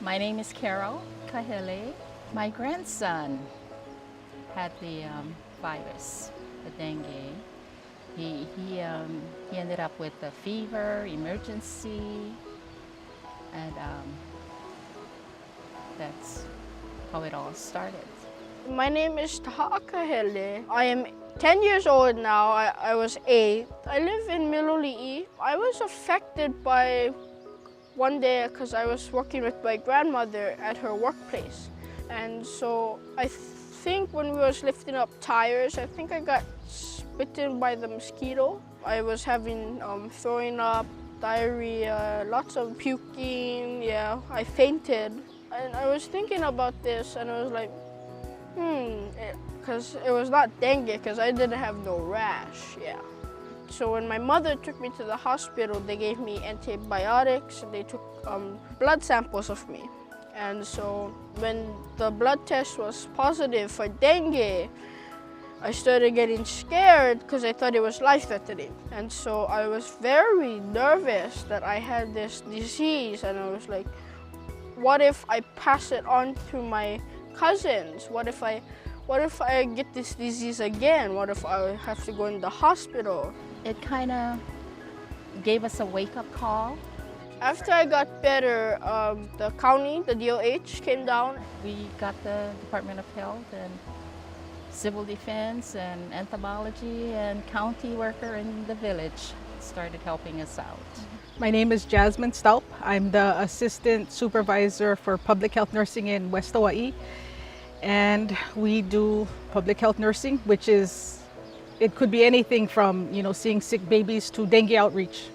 My name is Taka Hailey. My grandson had the virus, the dengue. He ended up with a fever, emergency, and that's how it all started. My name is Taka Hailey. I am 10 years old now. I was 8. I live in Mililani. I was affected by one day because I was working with my grandmother at her workplace. And so I think when we was lifting up tires, I think I got bitten by the mosquito. I was having throwing up, diarrhea, lots of puking. Yeah, I fainted. And I was thinking about this and I was like, because it was not dengue because I didn't have no rash, yeah. So when my mother took me to the hospital, they gave me antibiotics and they took blood samples of me. And so when the blood test was positive for dengue, I started getting scared because I thought it was life-threatening. And so I was very nervous that I had this disease, and I was like, what if I pass it on to my cousins? What if I get this disease again? What if I have to go in the hospital? It kind of gave us a wake-up call. After I got better, the county, the DOH came down. We got the Department of Health and Civil Defense and entomology and county worker in the village started helping us out. My name is Jasmine Stop. I'm the Assistant Supervisor for Public Health Nursing in West Hawaii. And we do public health nursing, which is, it could be anything from, seeing sick babies to dengue outreach.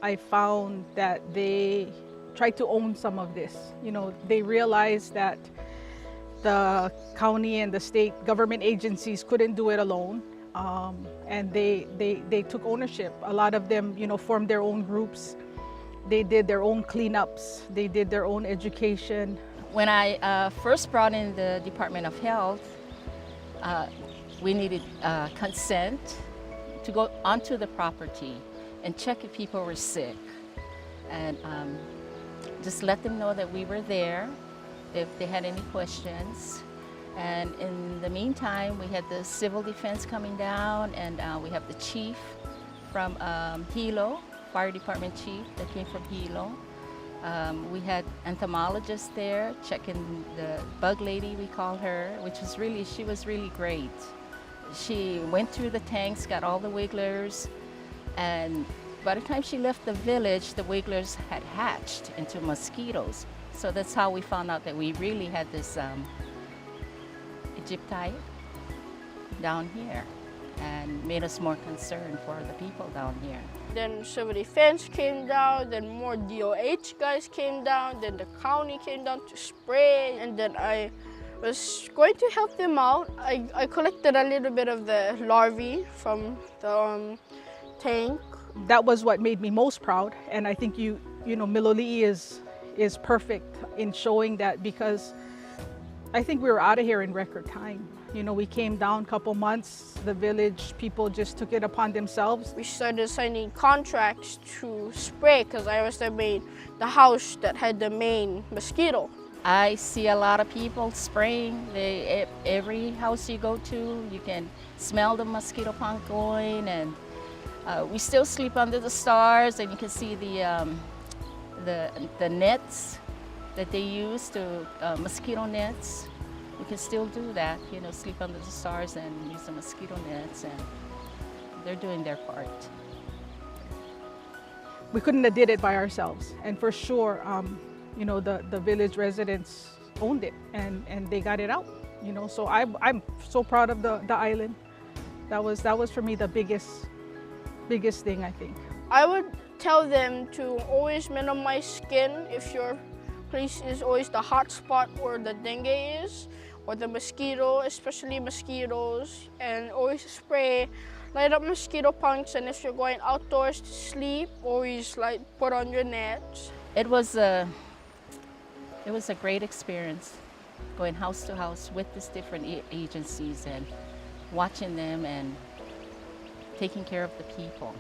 I found that they tried to own some of this. They realized that the county and the state government agencies couldn't do it alone. And they took ownership. A lot of them, formed their own groups. They did their own cleanups. They did their own education. When I first brought in the Department of Health, we needed consent to go onto the property and check if people were sick. And just let them know that we were there if they had any questions. And in the meantime, we had the Civil Defense coming down, and we have the chief from Hilo, Fire Department chief that came from Hilo. We had entomologists there checking the bug lady, we call her, she was really great. She went through the tanks, got all the wigglers, and by the time she left the village, the wigglers had hatched into mosquitoes. So that's how we found out that we really had this Egypti down here, and made us more concerned for the people down here. Then Civil Defense came down, then more DOH guys came down, then the county came down to spray, and then I was going to help them out. I collected a little bit of the larvae from the tank. That was what made me most proud, and I think Mililani is perfect in showing that, because I think we were out of here in record time. We came down a couple months, the village people just took it upon themselves. We started signing contracts to spray because I was the house that had the main mosquito. I see a lot of people spraying. Every house you go to, you can smell the mosquito pond going, and we still sleep under the stars, and you can see the nets that they use mosquito nets. We can still do that, sleep under the stars and use the mosquito nets, and they're doing their part. We couldn't have did it by ourselves, and for sure, the village residents owned it, and they got it out. So I'm so proud of the island. That was for me the biggest thing, I think. I would tell them to always minimize skin if your place is always the hot spot where the dengue is, or the mosquito, especially mosquitoes, and always spray, light up mosquito punks, and if you're going outdoors to sleep, always put on your nets. It was a great experience going house to house with these different agencies and watching them and taking care of the people.